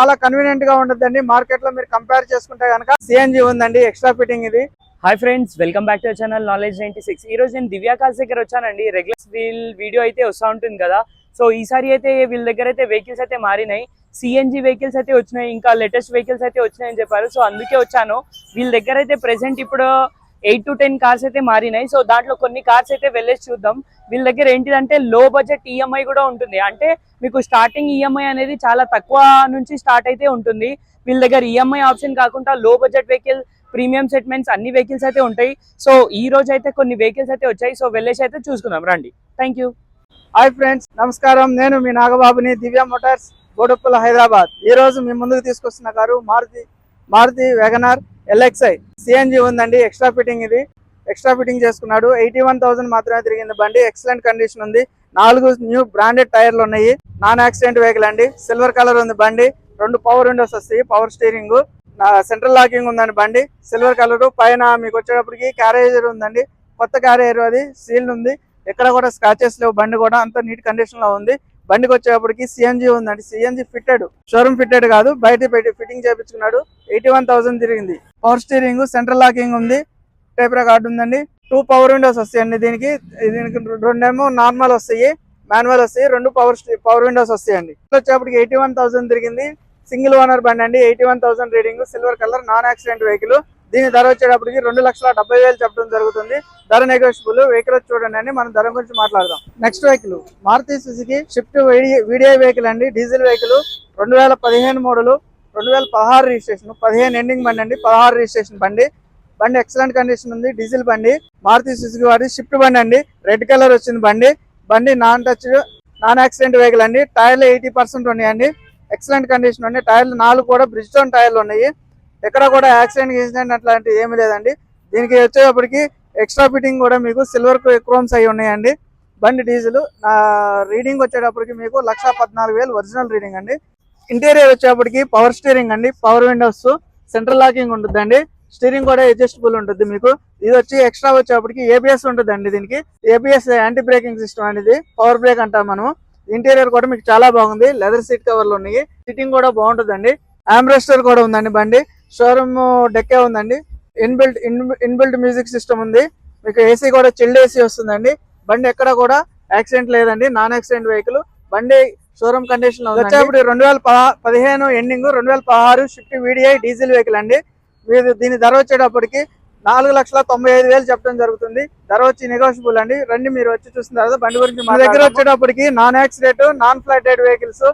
చాలా కన్వీనియంట్ గా ఉంటుందండి. మార్కెట్ లో మీరు కంపేర్ చేసుకుంటే కనుక సిఎన్జి ఉందండి, ఎక్స్ట్రా ఫిట్టింగ్ ఇది. Hi friends, welcome back to channel knowledge 96. ఈ రోజు నేను దివ్య కార్స్ దగ్గర వచ్చానండి. రెగ్యులర్ వీడియో అయితే వస్తూ ఉంటుంది కదా. సో ఈసారి అయితే వీళ్ళ దగ్గర అయితే వెహికల్స్ అయితే మారినాయి. సిఎన్జి వెహికల్స్ అయితే వచ్చినాయి, ఇంకా లేటెస్ట్ వెహికల్స్ అయితే వచ్చినాయని చెప్పారు. సో అందుకే వచ్చాను. వీళ్ళ దగ్గర అయితే ప్రెసెంట్ ఇప్పుడు 8 to 10 కార్స్ అయితే మారినాయి. సో దాంట్లో కొన్ని కార్స్ అయితే వెళ్ళేసి చూద్దాం. వీళ్ళ దగ్గర ఏంటిదంటే లో బడ్జెట్ ఈఎంఐ కూడా ఉంటుంది. అంటే మీకు స్టార్టింగ్ ఈఎంఐ అనేది చాలా తక్కువ నుంచి స్టార్ట్ అయితే ఉంటుంది. వీళ్ళ దగ్గర ఈఎంఐ ఆప్షన్ కాకుండా లో బడ్జెట్ వెహికల్, ప్రీమియం సెగ్మెంట్స్ అన్ని వెహికల్స్ అయితే ఉంటాయి. సో ఈ రోజు అయితే కొన్ని వెహికల్స్ అయితే వచ్చాయి. సో వెళ్ళేసి అయితే చూసుకుందాం రండి. Thank you. హాయ్ ఫ్రెండ్స్, నమస్కారం. నేను మీ నాగబాబుని, దివ్య మోటార్స్, బోడుప్పల్, హైదరాబాద్. ఈ రోజు మీ ముందుకు తీసుకొస్తున్న car Maruti Wagon R LXi CNG ఉందండి. ఎక్స్ట్రా ఫిట్టింగ్ ఇది. ఎక్స్ట్రా ఫిట్టింగ్ చేసుకున్నాడు. 81,000 మాత్రమే తిరిగింది బండి. ఎక్సలెంట్ కండిషన్ ఉంది. 4 న్యూ బ్రాండెడ్ టైర్లు ఉన్నాయి. నాన్ యాక్సిడెంట్ వెహికల్ అండి. సిల్వర్ కలర్ ఉంది బండి. 2 పవర్ విండోస్ వస్తాయి, పవర్ స్టీరింగ్, సెంట్రల్ లాకింగ్ ఉందండి బండి. Silver colour. పైన మీకు వచ్చేటప్పటికి క్యారేజర్ ఉందండి. కొత్త క్యారేజర్, అది సీల్డ్ ఉంది. ఎక్కడ కూడా స్క్రాచెస్ లేవు. బండి కూడా అంత నీట్ కండిషన్ లో ఉంది. బండికి వచ్చేటప్పటికి సిఎన్జి ఉందండి. సిఎన్జి ఫిట్టెడ్, షోరూమ్ ఫిట్టెడ్ కాదు, బయట పెట్టి ఫిట్టింగ్ చేయించుకున్నాడు. 81,000 తిరిగింది. పవర్ స్టీరింగ్, సెంట్రల్ లాకింగ్ ఉంది, టేప్ రికార్డ్ ఉందండి. 2 పవర్ విండోస్ వస్తాయండి. దీనికి 2 నార్మల్ వస్తాయి, మాన్యువల్ వస్తాయి. 2 పవర్ విండోస్ వస్తాయండి. వచ్చేటప్పటికి 81,000 తిరిగింది. సింగిల్ ఓనర్ బండి అండి. 81,000 reading, silver colour, non accident vehicle. దీని ధర వచ్చేటప్పటికి 2,70,000 చెప్పడం జరుగుతుంది. ధర నెగోషియబుల్. వెహికల్ వచ్చి చూడండి అండి, మనం ధర గురించి మాట్లాడదాం. Next vehicle Maruti Suzuki Swift VDI vehicle అండి. Diesel vehicle, 2015 model, 2016 registration, 15 ending బండి అండి, 16 రిజిస్ట్రేషన్ బండి. బండి ఎక్సలెంట్ కండిషన్ ఉంది. డీజిల్ బండి, మారుతి సుజుకి వాడి షిఫ్ట్ బండి అండి. రెడ్ కలర్ వచ్చింది బండి. బండి non touch, non accident vehicle అండి. టైర్లు 80% ఉన్నాయండి. ఎక్సలెంట్ కండిషన్ ఉంది. టైర్లు 4 కూడా బ్రిడ్జ్టోన్ టైర్లు ఉన్నాయి. ఎక్కడ కూడా యాక్సిడెంట్ అట్లాంటివి ఏమీ లేదండి. దీనికి వచ్చేటప్పటికి ఎక్స్ట్రా ఫిట్టింగ్ కూడా మీకు సిల్వర్ క్రోమ్స్ అయి ఉన్నాయండి. బండి డీజిల్. నా రీడింగ్ వచ్చేటప్పటికి మీకు 1,14,000 ఒరిజినల్ రీడింగ్ అండి. ఇంటీరియర్ వచ్చేటప్పటికి పవర్ స్టీరింగ్ అండి, పవర్ విండోస్, సెంట్రల్ లాకింగ్ ఉంటుందండి. స్టీరింగ్ కూడా అడ్జస్టబుల్ ఉంటుంది మీకు. ఇది వచ్చి ఎక్స్ట్రా వచ్చేటప్పటికి ABS ఉంటుందండి. దీనికి ABS యాంటీ బ్రేకింగ్ సిస్టమ్ అనేది, పవర్ బ్రేక్ అంటాం మనం. ఇంటీరియర్ కూడా మీకు చాలా బాగుంది. లెదర్ సీట్ కవర్లు ఉన్నాయి. సిట్టింగ్ కూడా బాగుంటుందండి. ఆంబ్రెస్టర్ కూడా ఉందండి బండి. షోరూమ్ డెక్కే ఉందండి. ఇన్బిల్ట్ మ్యూజిక్ సిస్టమ్ ఉంది మీకు. ఏసీ కూడా చిల్డ్ ఏసీ వస్తుందండి. బండి ఎక్కడ కూడా యాక్సిడెంట్ లేదండి. Non accident vehicle. బండి షోరూమ్ కండిషన్ లో ఉంది. 2015 ending, 2016 shift VDI diesel vehicle అండి. దీని ధర వచ్చేటప్పటికి 4,95,000 చెప్పడం జరుగుతుంది. ధర వచ్చి నెగోషియబుల్ అండి. రండి, మీరు వచ్చి చూసిన తర్వాత బండి గురించి. మా దగ్గర వచ్చేటప్పటికి non accident, non flooded vehicles,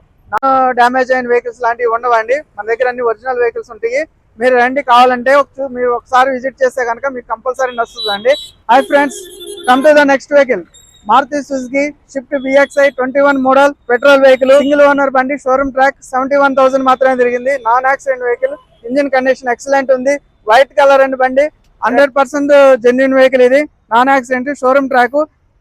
damage అయిన వెహికల్స్ లాంటివి ఉండవండి. మన దగ్గర అన్ని ఒరిజినల్ వెహికల్స్ ఉంటాయి. మీరు రండి, కావాలంటే మీరు ఒకసారి విజిట్ చేస్తే కనుక మీకు కంపల్సరీ నచ్చుతుందండి. Hi friends, come to the next vehicle. Maruti Suzuki Swift VXi 21 model petrol vehicle. Single owner బండి. Showroom track. 71,000 మాత్రమే తిరిగింది. Non accident vehicle. Engine condition excellent ఉంది. వైట్ కలర్ అండి బండి. 100% జెన్యున్ వెహికల్ ఇది. Non accident, showroom track.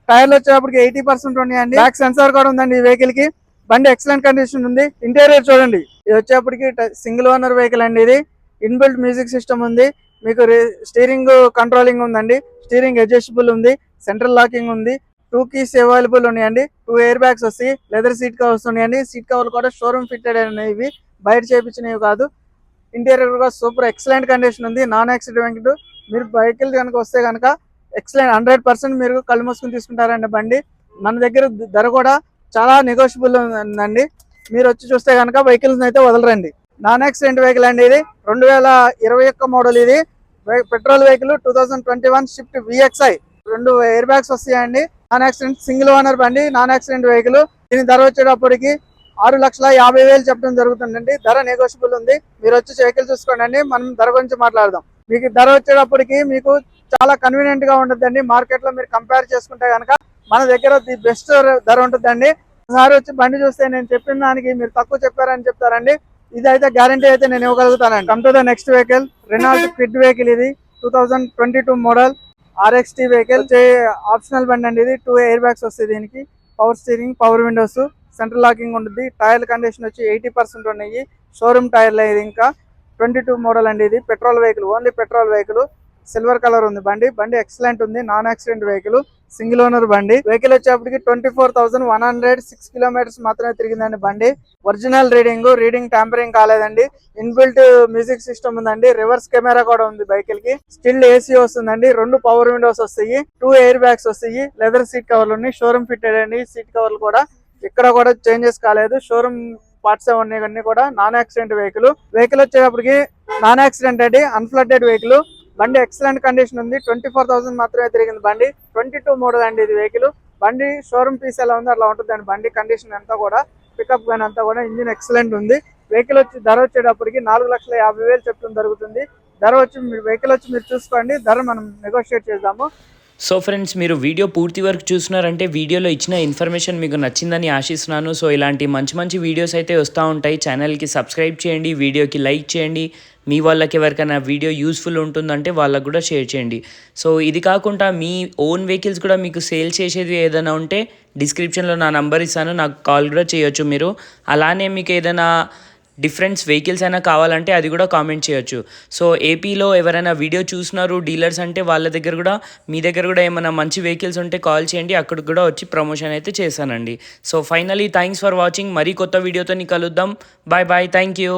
టైర్లు వచ్చేటప్పటికి 80% ఉన్నాయండి. బ్యాక్ సెన్సార్ కూడా ఉందండి ఈ వెహికల్ కి. బండి ఎక్సలెంట్ కండిషన్ ఉంది. ఇంటీరియర్ చూడండి. ఇది వచ్చేప్పటికి సింగిల్ ఓనర్ వెహికల్ అండి. ఇది ఇన్బిల్ట్ మ్యూజిక్ సిస్టమ్ ఉంది మీకు. స్టీరింగ్ కంట్రోలింగ్ ఉందండి. స్టీరింగ్ అడ్జస్టబుల్ ఉంది. సెంట్రల్ లాకింగ్ ఉంది. 2 కీస్ అవైలబుల్ ఉన్నాయండి. 2 ఎయిర్ బ్యాగ్స్ వస్తాయి. లెదర్ సీట్ కవర్స్ ఉన్నాయండి. సీట్ కవర్ కూడా షోరూమ్ ఫిట్టెడ్ అనేవి, బయట చేయించినవి కాదు. ఇంటీరియర్ కూడా సూపర్ ఎక్సలెంట్ కండిషన్ ఉంది. Non accident. మీరు వెహికల్ కనుక వస్తే కనుక ఎక్సలెంట్ 100% మీరు కళ్ళు మూసుకుని తీసుకుంటారండి బండి. మన దగ్గర ధర కూడా చాలా నెగోషియబుల్ ఉందండి. మీరు వచ్చి చూస్తే కనుక వెహికల్స్ అయితే వదలరండి. నాన్ యాక్సిడెంట్ వెహికల్ అండి. ఇది 2021 మోడల్. ఇది petrol vehicle. 2021 shift VXi. 2 air bags వస్తాయండి. నాన్ యాక్సిడెంట్, సింగిల్ ఓనర్ బండి, నాన్ యాక్సిడెంట్ వెహికల్. దీని ధర వచ్చేటప్పటికి 6,50,000 చెప్పడం జరుగుతుందండి. ధర నెగోషియబుల్ ఉంది. మీరు వచ్చి వెహికల్ చూసుకోండి. మనం ధర గురించి మాట్లాడదాం. మీకు ధర వచ్చేటప్పటికి మీకు చాలా కన్వీనియంట్ గా ఉంటుందండి. మార్కెట్ లో మీరు కంపేర్ చేసుకుంటే కనుక మన దగ్గర ది బెస్ట్ ధర ఉంటుందండి. ఒకసారి వచ్చి బండి చూస్తే నేను చెప్పిన దానికి మీరు తక్కువ చెప్పారని చెప్తారండి. ఇది అయితే గ్యారంటీ అయితే నేను ఇవ్వగలుగుతానండి. Come to the next vehicle. Renault Kwid vehicle. ఇది 2022 మోడల్ RXT వెహికల్. ఆప్షనల్ బండి అండి. ఇది 2 ఎయిర్ బ్యాగ్స్ వస్తాయి దీనికి. Power steering, power Windows, central locking ఉంటుంది. టైర్ కండిషన్ వచ్చి 80% ఉన్నాయి. షోరూమ్ టైర్లు. ఇది ఇంకా 22 మోడల్ అండి. ఇది petrol vehicle, only petrol vehicle. Silver colour ఉంది బండి. బండి ఎక్సలెంట్ ఉంది. Non accident vehicle. Single owner బండి. వెహికల్ వచ్చేప్పటికి 24,106 కిలోమీటర్స్ మాత్రమే తిరిగిందండి బండి. ఒరిజినల్ రీడింగ్ ట్యాంపరింగ్ కాలేదండి. ఇన్బిల్ట్ మ్యూజిక్ సిస్టమ్ ఉందండి. రివర్స్ కెమెరా కూడా ఉంది వెహికల్ కి. స్టిల్ ఏసీ వస్తుందండి. 2 పవర్ విండోస్ వస్తాయి, 2 ఎయిర్ బ్యాగ్స్ వస్తాయి, లెదర్ సీట్ కవర్లు ఉన్నాయి. షోరూమ్ ఫిట్టెడ్ అండి సీట్ కవర్లు కూడా. ఇక్కడ కూడా చేంజెస్ కాలేదు. షోరూమ్ పార్ట్స్ అన్ని కూడా నాన్ యాక్సిడెంట్ వెహికల్ వచ్చేటప్పటికి నాన్ యాక్సిడెంట్ అండి, అన్ఫ్లడ్డెడ్ వెహికల్. బండి ఎక్సలెంట్ కండిషన్ ఉంది. 24,000 మాత్రమే తిరిగింది బండి. 22 మోడల్ అండి ఇది వెహికల్. బండి షోరూమ్ పీస్ ఎలా ఉంది అట్లా ఉంటుంది అండి. బండి కండిషన్ అంతా కూడా, పికప్ గానీ అంతా కూడా, ఇంజిన్ ఎక్సలెంట్ ఉంది. వెహికల్ ధర వచ్చేటప్పటికి 4,50,000 చెప్పడం జరుగుతుంది. వెహికల్ వచ్చి మీరు చూసుకోండి, ధర మనం నెగోషియేట్ చేద్దాము. సో ఫ్రెండ్స్, మీరు వీడియో పూర్తి వరకు చూస్తున్నారంటే వీడియోలో ఇచ్చిన ఇన్ఫర్మేషన్ మీకు నచ్చిందని ఆశిస్తున్నాను. సో ఇలాంటి మంచి వీడియోస్ అయితే వస్తూ ఉంటాయి. ఛానల్కి సబ్స్క్రైబ్ చేయండి, వీడియోకి లైక్ చేయండి. మీ వాళ్ళకి ఎవరికైనా వీడియో యూస్ఫుల్ ఉంటుందంటే వాళ్ళకు కూడా షేర్ చేయండి. సో ఇది కాకుండా మీ ఓన్ వెహికల్స్ కూడా మీకు సేల్ చేసేది ఏదైనా ఉంటే డిస్క్రిప్షన్లో నా నంబర్ ఇస్తాను, నాకు కాల్ కూడా చేయొచ్చు మీరు. అలానే మీకు ఏదైనా డిఫరెంట్ వెహికల్స్ అయినా కావాలంటే అది కూడా కామెంట్ చేయొచ్చు. సో ఏపీలో ఎవరైనా వీడియో చూస్తున్నారు డీలర్స్ అంటే వాళ్ళ దగ్గర కూడా, మీ దగ్గర కూడా ఏమైనా మంచి వెహికల్స్ ఉంటే కాల్ చేయండి, అక్కడికి కూడా వచ్చి ప్రమోషన్ అయితే చేశానండి. So finally thanks for watching. మరీ కొత్త వీడియోతో కలుద్దాం. Bye bye, thank you.